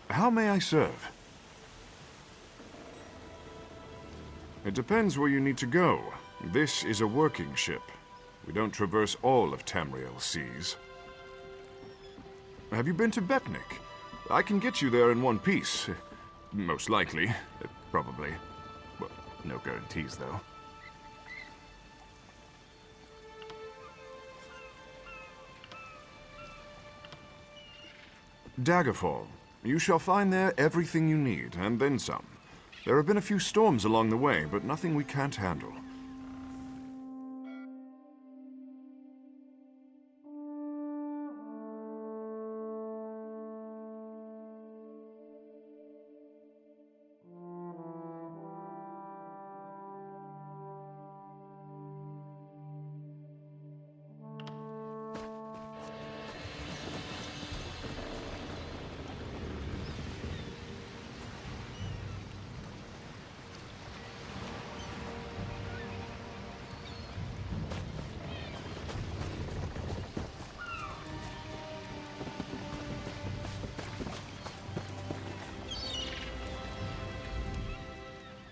How may I serve? It depends where you need to go. This is a working ship. We don't traverse all of Tamriel's seas. Have you been to Betnik? I can get you there in one piece. Most likely. Probably. Well, no guarantees, though. Daggerfall. You shall find there everything you need, and then some. There have been a few storms along the way, but nothing we can't handle.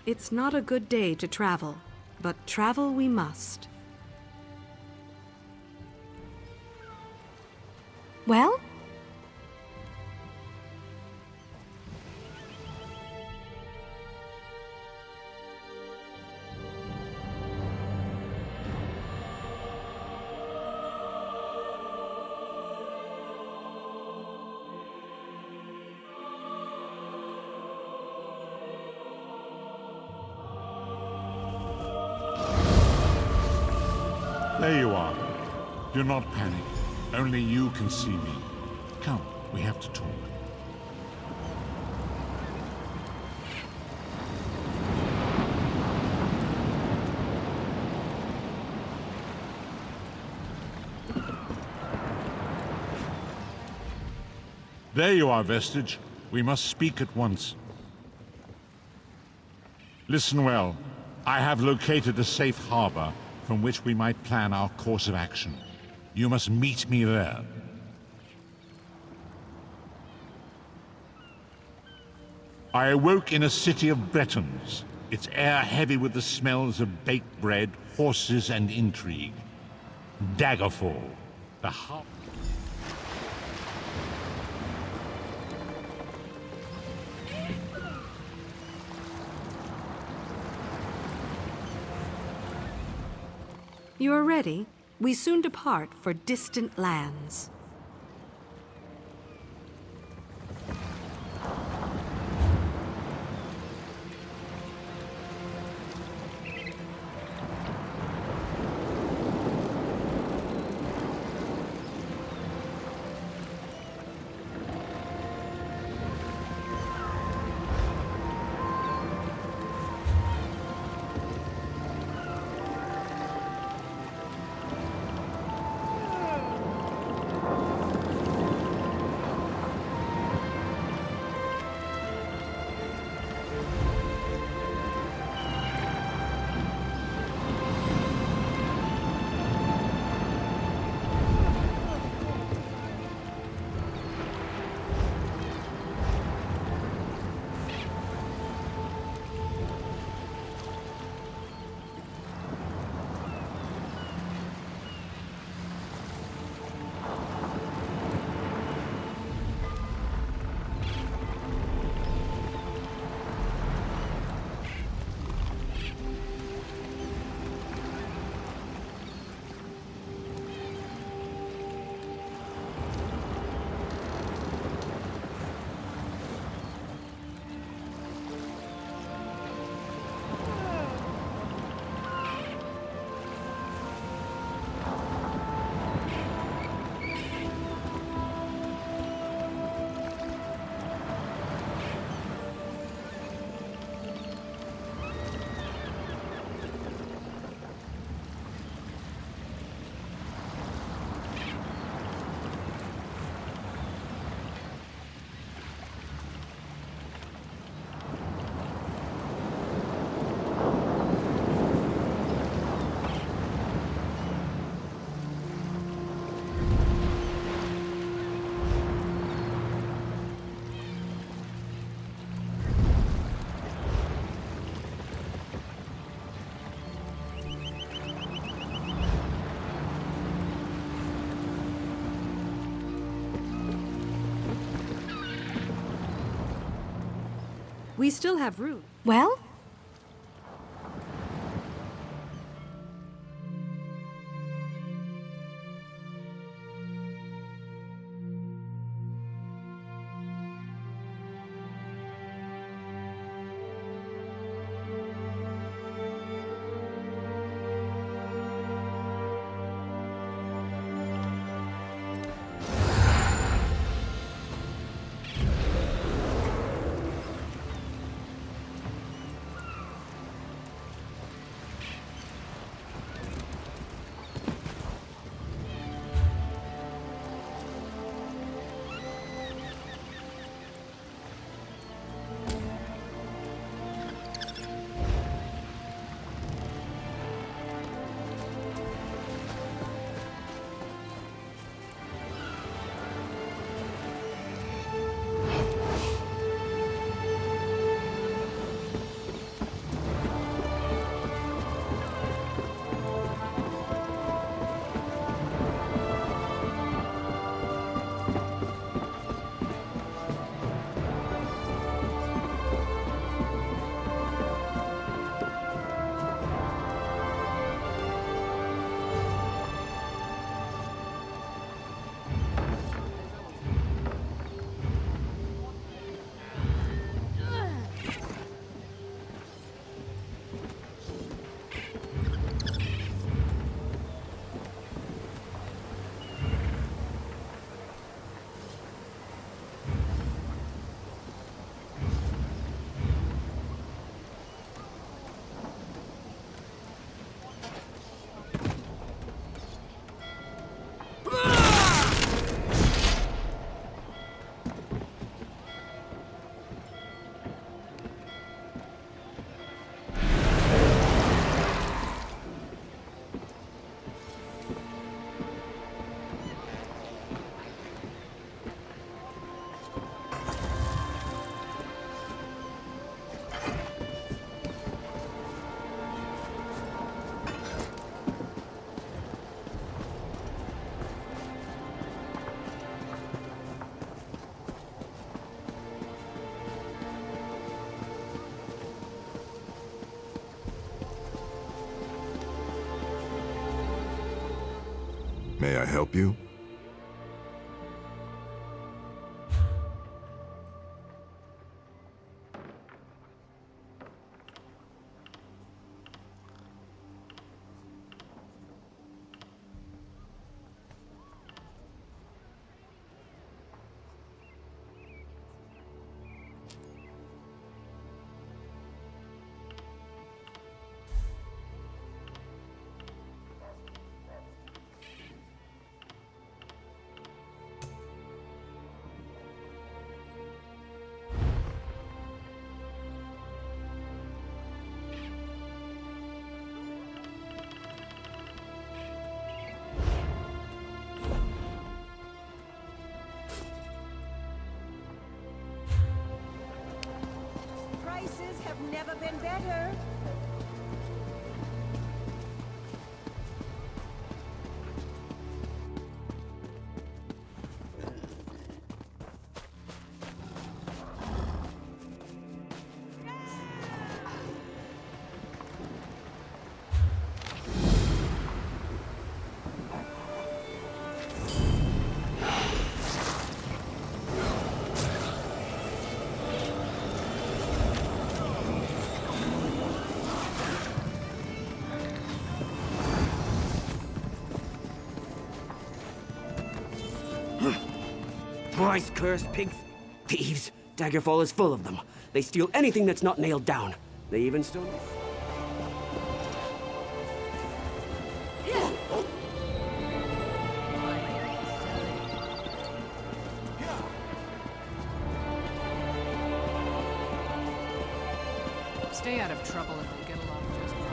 It's not a good day to travel, but travel we must. Well? There you are. Do not panic. Only you can see me. Come, we have to talk. There you are, Vestige. We must speak at once. Listen well. I have located a safe harbor from which we might plan our course of action. You must meet me there. I awoke in a city of Bretons, its air heavy with the smells of baked bread, horses, and intrigue. Daggerfall, the heart. You are ready? We soon depart for distant lands. We still have room. Well? May I help you? Prices have never been better. Price-cursed pigs. Thieves. Daggerfall is full of them. They steal anything that's not nailed down. They even stole... Stay out of trouble and we'll get along just fine.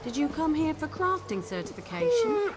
Did you come here for crafting certification?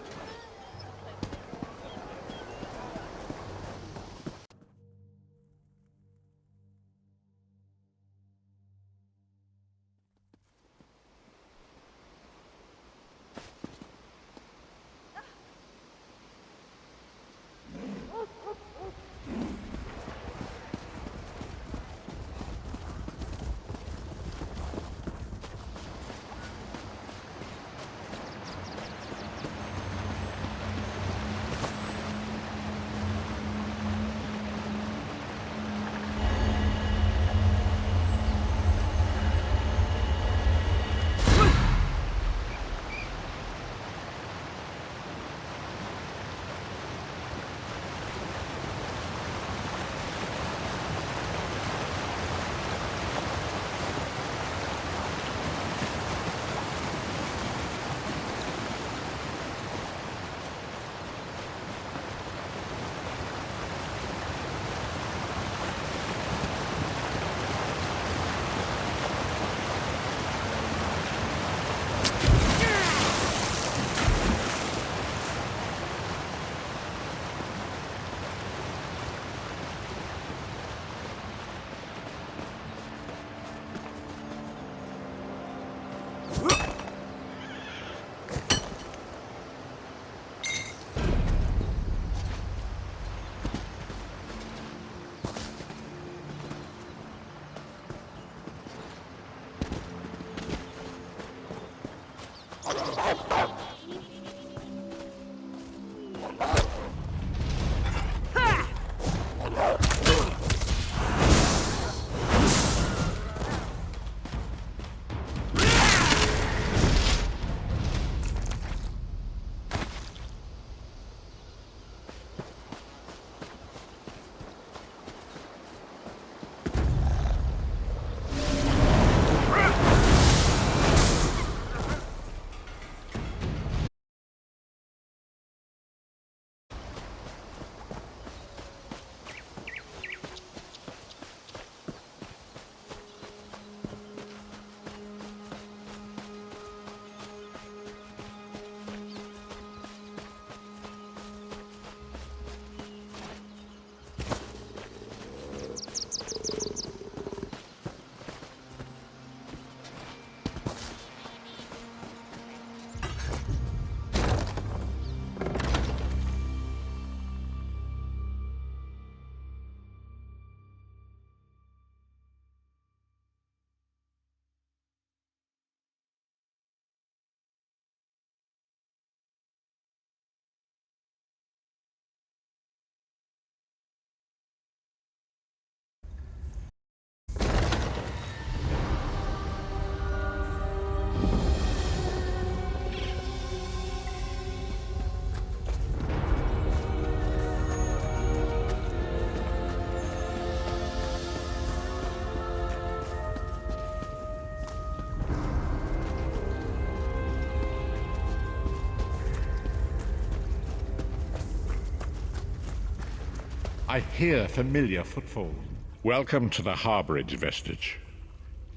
I hear familiar footfall. Welcome to the harborage, Vestige.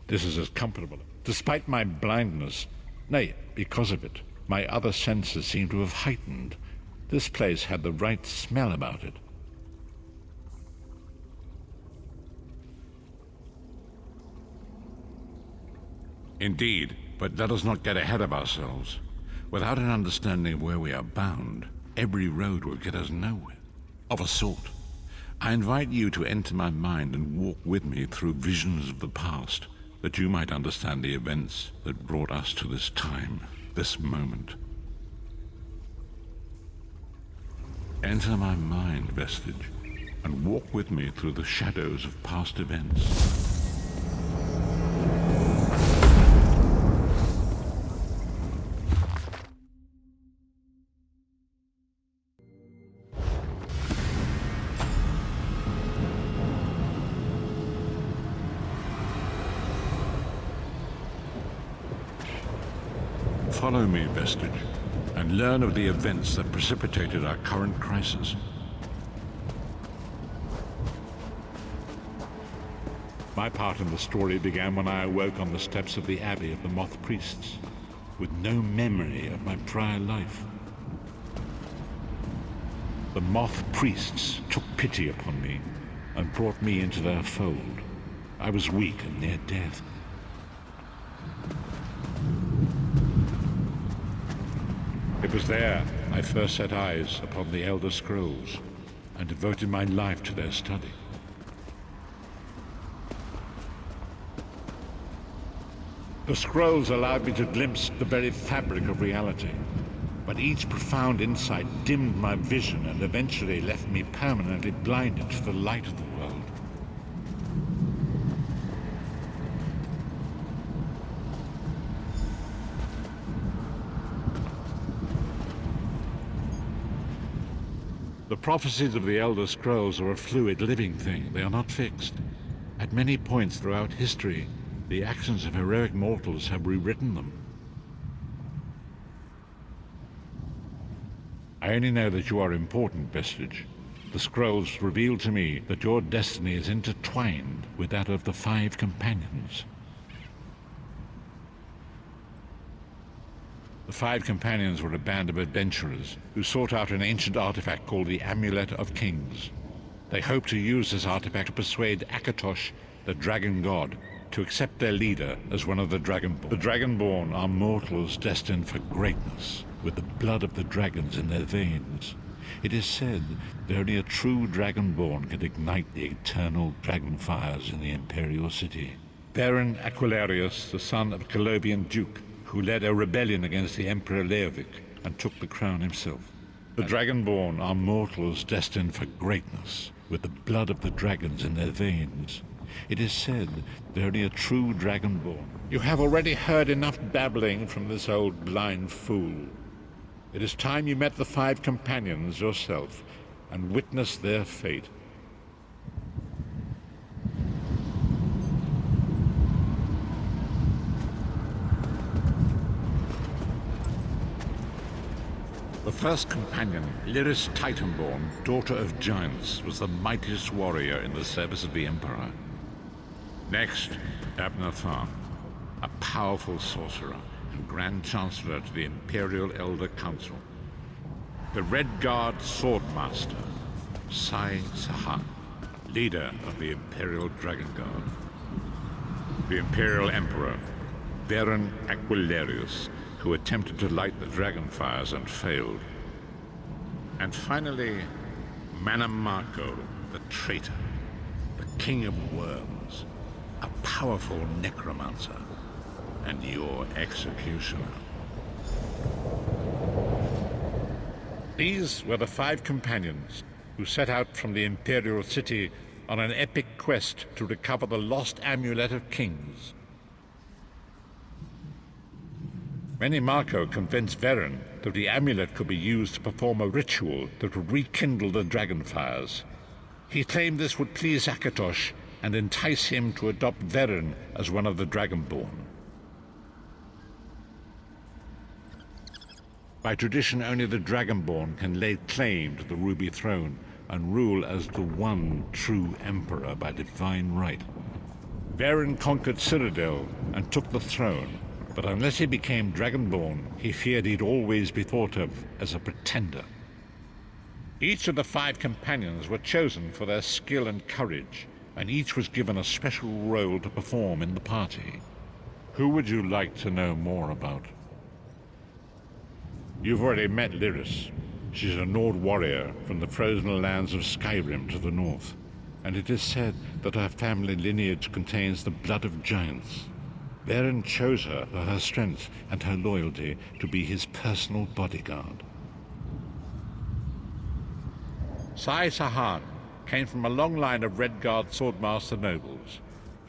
This is as comfortable. Despite my blindness, nay, because of it, my other senses seem to have heightened. This place had the right smell about it. Indeed, but let us not get ahead of ourselves. Without an understanding of where we are bound, every road will get us nowhere. Of a sort. I invite you to enter my mind and walk with me through visions of the past, that you might understand the events that brought us to this time, this moment. Enter my mind, Vestige, and walk with me through the shadows of past events. Follow me, Vestige, and learn of the events that precipitated our current crisis. My part in the story began when I awoke on the steps of the Abbey of the Moth Priests. with no memory of my prior life. The moth priests took pity upon me and brought me into their fold. I was weak and near death. It was there I first set eyes upon the Elder Scrolls and devoted my life to their study. The scrolls allowed me to glimpse the very fabric of reality, but each profound insight dimmed my vision and eventually left me permanently blinded to the light of the world. The prophecies of the Elder Scrolls are a fluid, living thing. They are not fixed. At many points throughout history, the actions of heroic mortals have rewritten them. I only know that you are important, Vestige. The scrolls reveal to me that your destiny is intertwined with that of the 5 companions. The 5 companions were a band of adventurers who sought out an ancient artifact called the Amulet of Kings. They hoped to use this artifact to persuade Akatosh, the dragon god, to accept their leader as one of the Dragonborn. The Dragonborn are mortals destined for greatness, with the blood of the dragons in their veins. It is said that only a true Dragonborn can ignite the eternal dragon fires in the Imperial City. Baron Aquilarius, the son of a Colovian duke, who led a rebellion against the Emperor Leovic and took the crown himself. The Dragonborn are mortals destined for greatness, with the blood of the dragons in their veins. It is said that only a true Dragonborn. You have already heard enough babbling from this old blind fool. It is time you met the 5 companions yourself and witnessed their fate. The first companion, Lyris Titanborn, daughter of giants, was the mightiest warrior in the service of the Emperor. Next, Abner Tharn, a powerful sorcerer and Grand Chancellor to the Imperial Elder Council. The Red Guard Swordmaster, Sai Sahan, leader of the Imperial Dragon Guard. The Imperial Emperor, Baron Aquilarius, who attempted to light the dragon fires and failed. And finally, Manamarco, the traitor, the king of worms, a powerful necromancer, and your executioner. These were the 5 companions who set out from the Imperial City on an epic quest to recover the lost Amulet of Kings. Menimarco convinced Veren that the amulet could be used to perform a ritual that would rekindle the dragon fires. He claimed this would please Akatosh and entice him to adopt Veren as one of the Dragonborn. By tradition, only the Dragonborn can lay claim to the Ruby Throne and rule as the one true Emperor by divine right. Veren conquered Cyrodiil and took the throne, but unless he became Dragonborn, he feared he'd always be thought of as a pretender. Each of the 5 companions were chosen for their skill and courage, and each was given a special role to perform in the party. Who would you like to know more about? You've already met Lyris. She's a Nord warrior from the frozen lands of Skyrim to the north, and it is said that her family lineage contains the blood of giants. Veren chose her for her strength and her loyalty to be his personal bodyguard. Sai Sahan came from a long line of Red Guard Swordmaster nobles.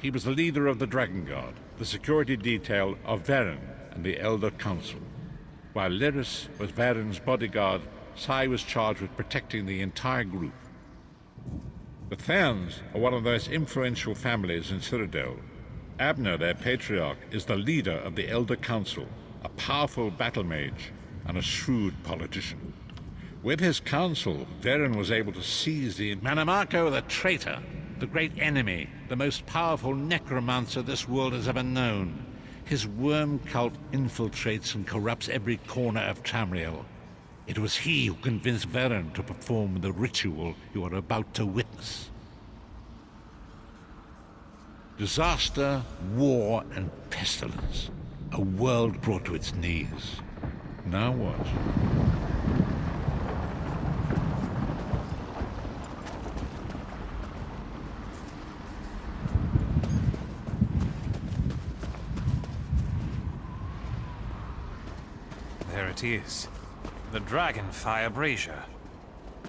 He was the leader of the Dragon Guard, the security detail of Veren and the Elder Council. While Lyris was Veren's bodyguard, Sai was charged with protecting the entire group. The Therns are one of the most influential families in Cyrodiil. Abner, their patriarch, is the leader of the Elder Council, a powerful battle mage and a shrewd politician. With his council, Veren was able to seize the Manamarco, the traitor, the great enemy, the most powerful necromancer this world has ever known. His worm cult infiltrates and corrupts every corner of Tamriel. It was he who convinced Varen to perform the ritual you are about to witness. Disaster, war, and pestilence. A world brought to its knees. Now what? There it is. The Dragonfire Brazier.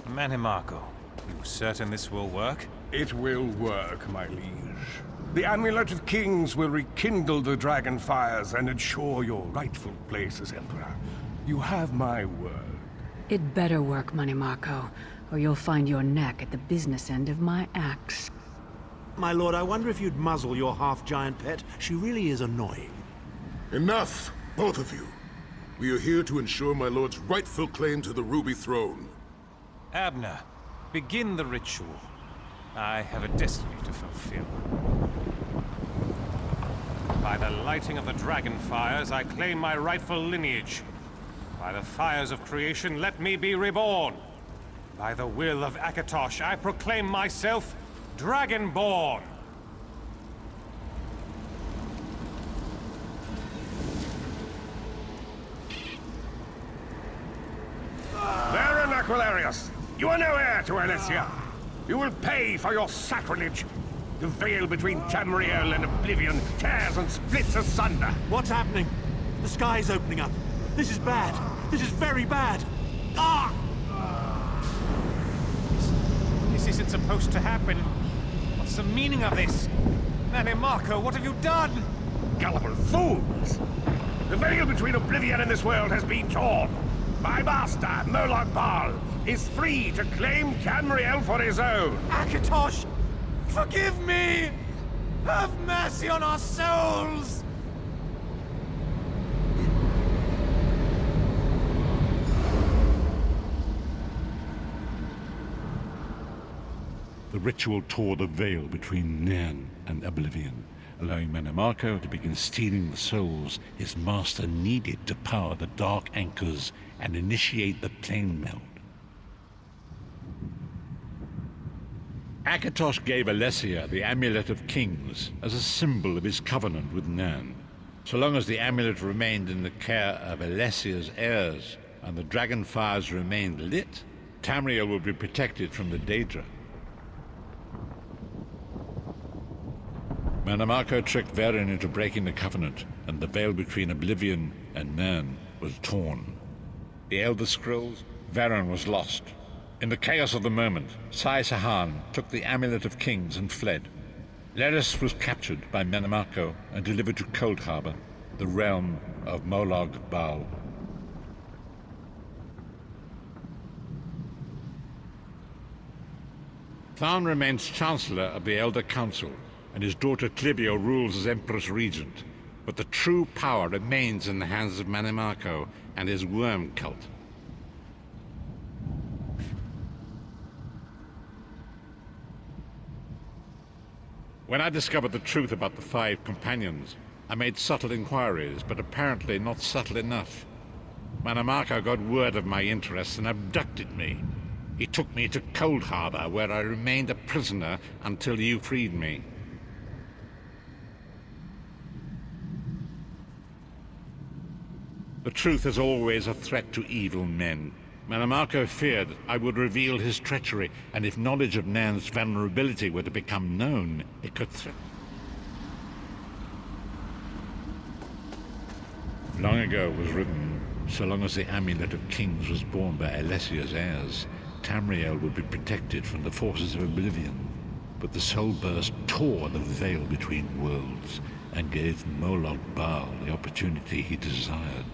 Manimarco, you certain this will work? It will work, my liege. The Amulet of Kings will rekindle the dragon fires and ensure your rightful place as Emperor. You have my word. It better work, Manimarco, or you'll find your neck at the business end of my axe. My lord, I wonder if you'd muzzle your half-giant pet. She really is annoying. Enough, both of you. We are here to ensure my lord's rightful claim to the Ruby Throne. Abner, begin the ritual. I have a destiny to fulfill. By the lighting of the dragon fires, I claim my rightful lineage. By the fires of creation, let me be reborn. By the will of Akatosh, I proclaim myself Dragonborn. Baron Aquilarius, you are no heir to Elysia. You will pay for your sacrilege. The veil between Tamriel and Oblivion tears and splits asunder. What's happening? The sky's opening up. This is bad. This is very bad. Ah! This isn't supposed to happen. What's the meaning of this? Manimarco, what have you done? Gullible fools! The veil between Oblivion and this world has been torn. My master, Moloch Baal, is free to claim Tamriel for his own. Akatosh, forgive me! Have mercy on our souls! The ritual tore the veil between Nan and Oblivion, allowing Manimarco to begin stealing the souls his master needed to power the dark anchors and initiate the plane meld. Akatosh gave Elysia the Amulet of Kings as a symbol of his covenant with Nan. So long as the amulet remained in the care of Elysia's heirs and the dragon fires remained lit, Tamriel would be protected from the Daedra. Manimarco tricked Varen into breaking the covenant, and the veil between Oblivion and Nan was torn. The Elder Scrolls, Varen was lost. In the chaos of the moment, Sai Sahan took the Amulet of Kings and fled. Leris was captured by Manimarco and delivered to Cold Harbor, the realm of Moloch Baal. Tharn remains Chancellor of the Elder Council, and his daughter Clivio rules as Empress Regent. But the true power remains in the hands of Manimarco and his worm cult. When I discovered the truth about the 5 companions, I made subtle inquiries, but apparently not subtle enough. Manimarco got word of my interests and abducted me. He took me to Cold Harbor, where I remained a prisoner until you freed me. The truth is always a threat to evil men. Manimarco feared I would reveal his treachery, and if knowledge of Nan's vulnerability were to become known, it could threaten. Long ago was written, so long as the Amulet of Kings was borne by Elysia's heirs, Tamriel would be protected from the forces of Oblivion. But the Soul Burst tore the veil between worlds, and gave Moloch Baal the opportunity he desired.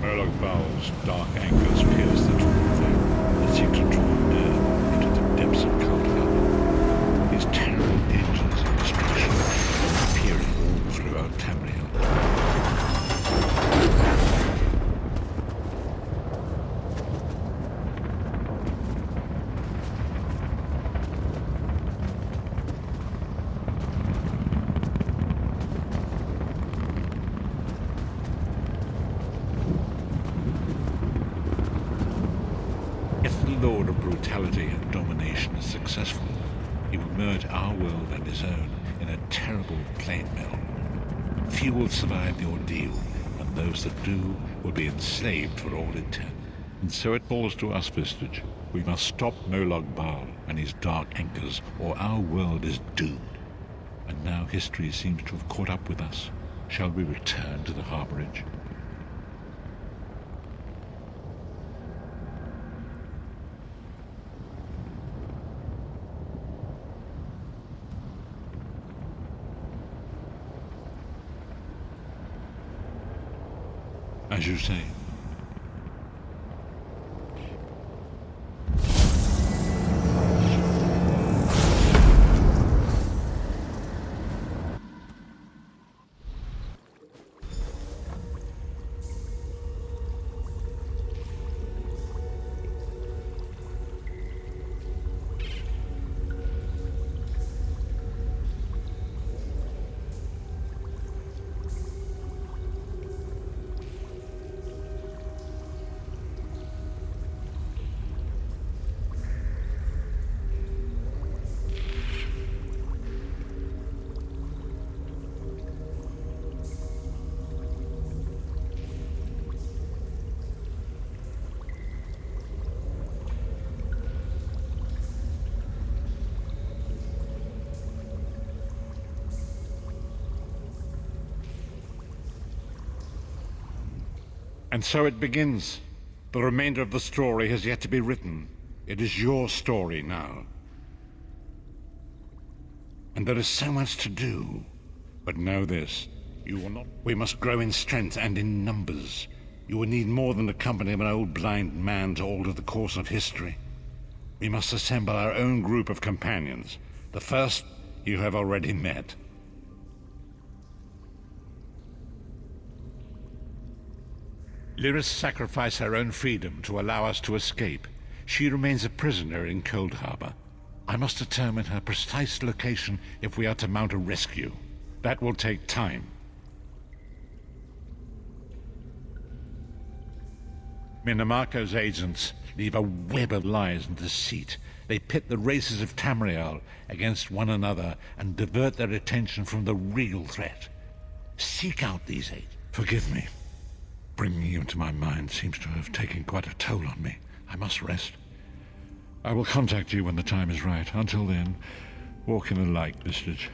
Moloch Baal's dark anchors pierced the torn veil and seemed to draw near into the depths of Cold Harbor. His terrible dangers and destruction appearing all throughout Tamriel. brutality and domination is successful, he will merge our world and his own in a terrible plain mill. Few will survive the ordeal, and those that do will be enslaved for all eternity. And so it falls to us, Vistage. We must stop Molag Bal and his dark anchors, or our world is doomed. And now history seems to have caught up with us. Shall we return to the harborage? As you say. And so it begins. The remainder of the story has yet to be written. It is your story now. And there is so much to do. But know this, you will not... We must grow in strength and in numbers. You will need more than the company of an old blind man to alter the course of history. We must assemble our own group of companions. The first you have already met. Lyris sacrificed her own freedom to allow us to escape. She remains a prisoner in Cold Harbor. I must determine her precise location if we are to mount a rescue. That will take time. Minimarco's agents leave a web of lies and deceit. They pit the races of Tamriel against one another and divert their attention from the real threat. Seek out these agents. Forgive me. Bringing you into my mind seems to have taken quite a toll on me. I must rest. I will contact you when the time is right. Until then, walk in the light, Vistage.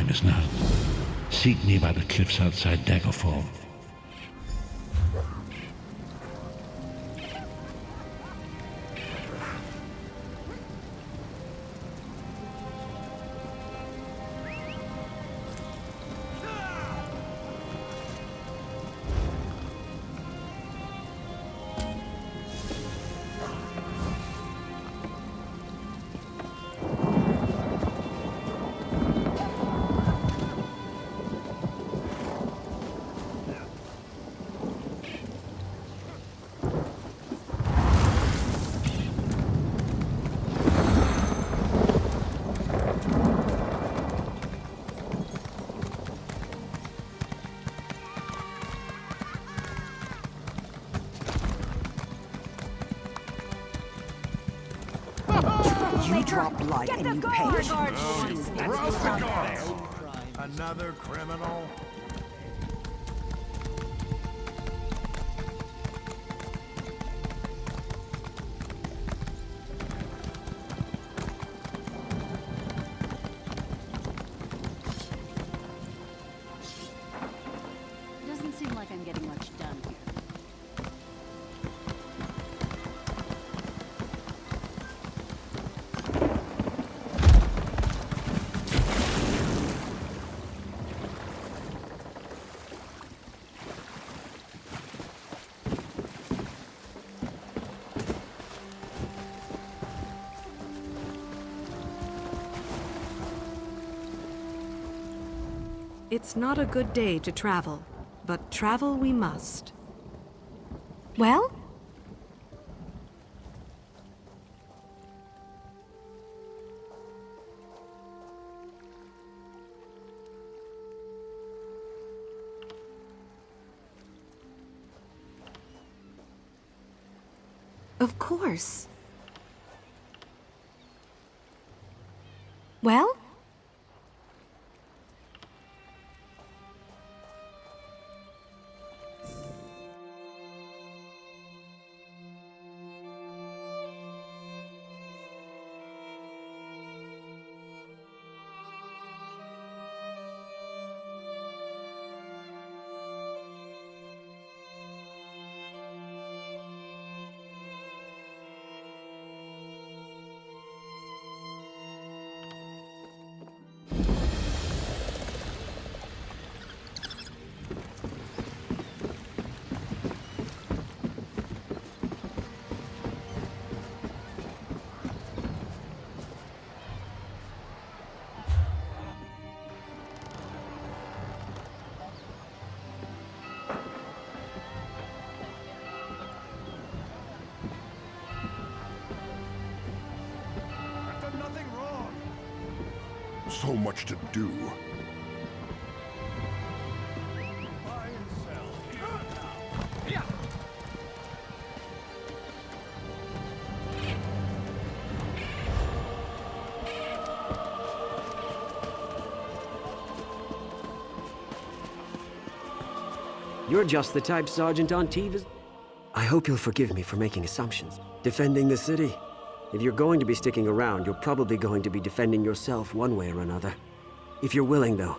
time is now. Seek me by the cliffs outside Daggerfall. You drop blood and you pay. Roast the guards! Another criminal? Doesn't seem like I'm getting much done here. It's not a good day to travel, but travel we must. Well? Of course. Well? So much to do. You're just the type Sergeant Antibes. I hope you'll forgive me for making assumptions. Defending the city. If you're going to be sticking around, you're probably going to be defending yourself one way or another. If you're willing, though.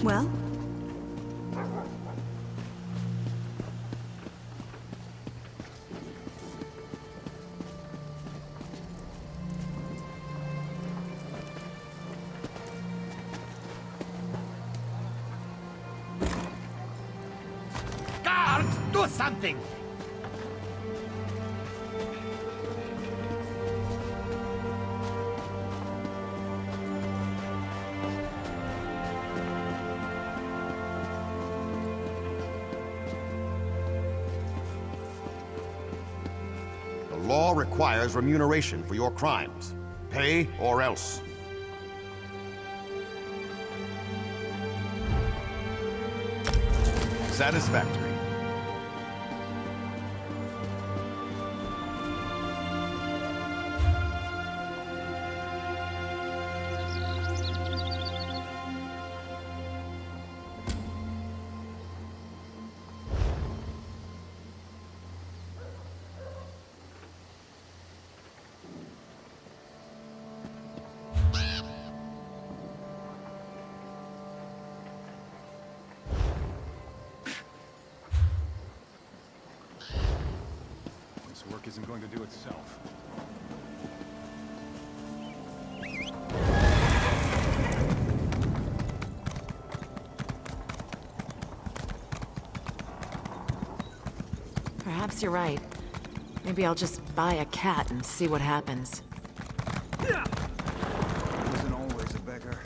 Well? Guards, do something! law requires remuneration for your crimes. Pay or else. Satisfactory. Work isn't going to do itself. Perhaps you're right. Maybe I'll just buy a cat and see what happens. Wasn't always a beggar.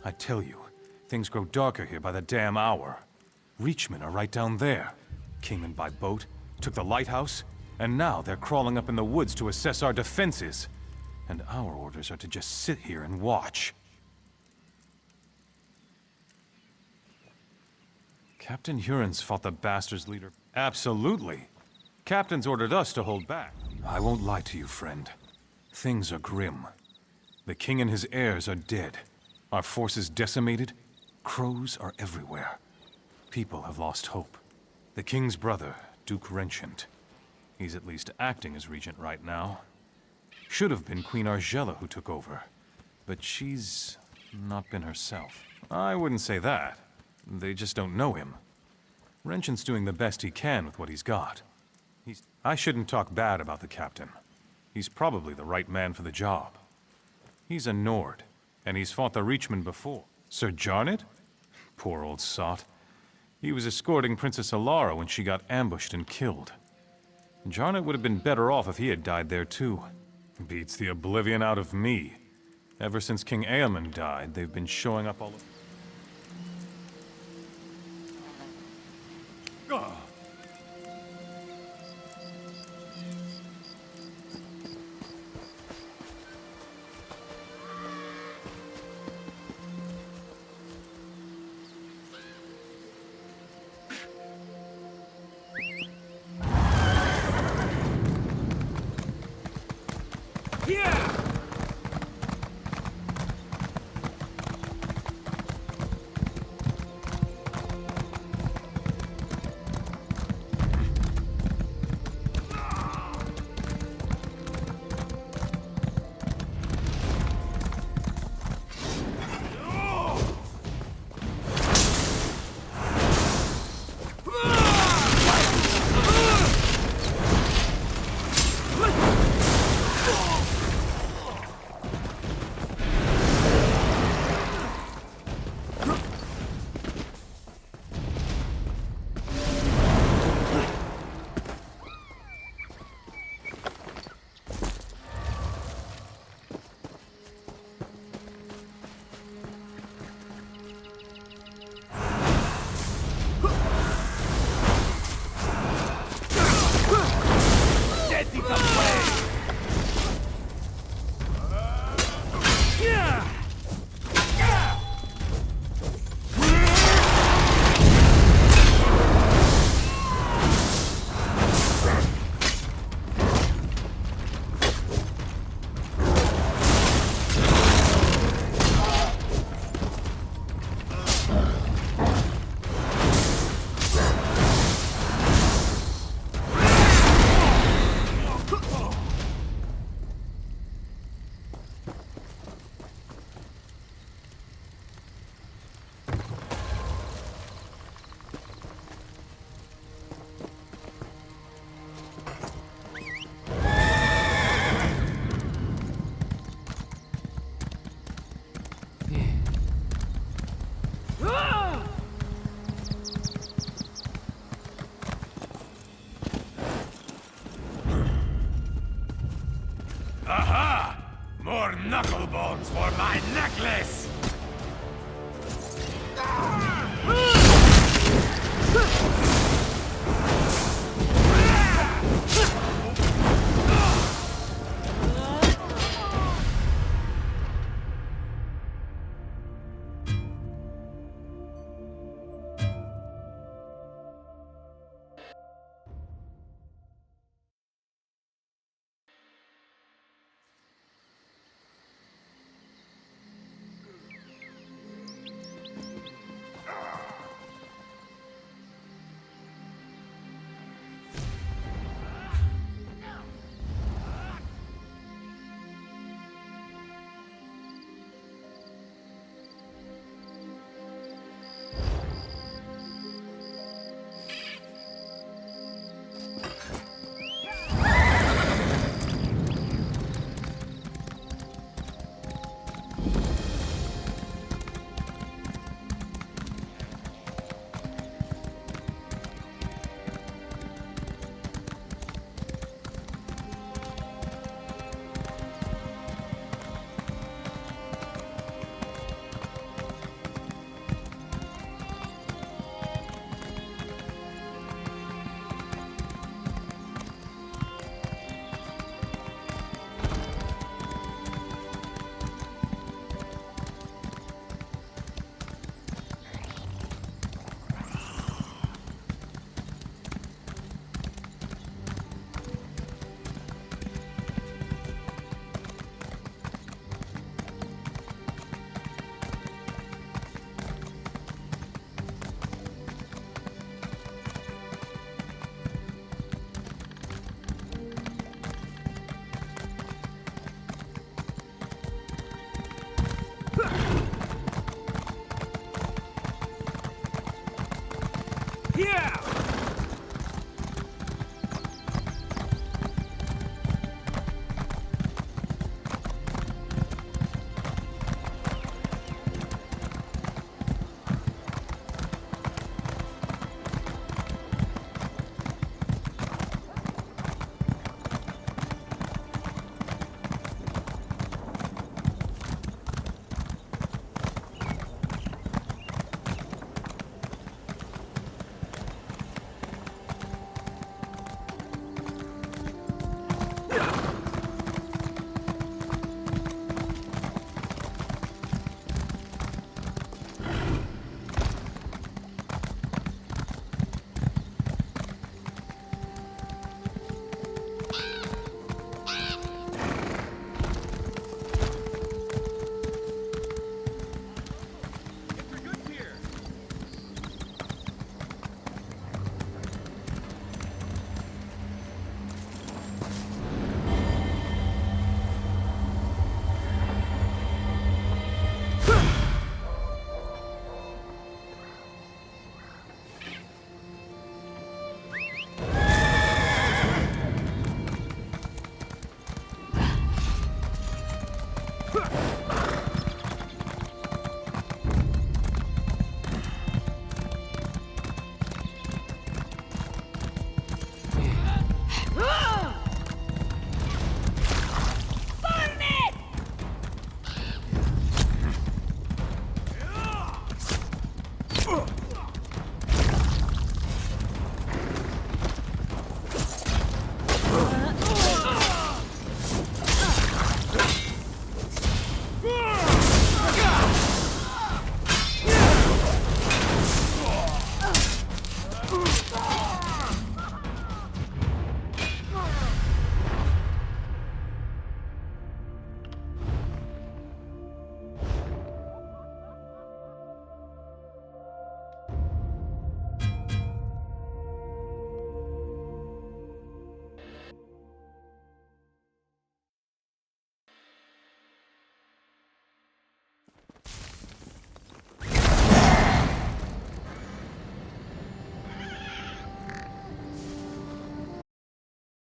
I tell you, things grow darker here by the damn hour. Reachmen are right down there. Came in by boat, took the lighthouse, and now they're crawling up in the woods to assess our defenses. And our orders are to just sit here and watch. Captain Huron's fought the bastards' leader. Absolutely. Captain's ordered us to hold back. I won't lie to you, friend. Things are grim. The king and his heirs are dead. Our forces decimated. Crows are everywhere. People have lost hope. The king's brother, Duke Renchant. He's at least acting as regent right now. Should have been Queen Argella who took over. But she's not been herself. I wouldn't say that. They just don't know him. Renchant's doing the best he can with what he's got. I shouldn't talk bad about the captain. He's probably the right man for the job. He's a Nord, and he's fought the Reachmen before. Sir Jarnet? Poor old sot. He was escorting Princess Alara when she got ambushed and killed. Jarnet would have been better off if he had died there too. Beats the oblivion out of me. Ever since King Eamon died, they've been showing up all over. knuckle bones for my necklace!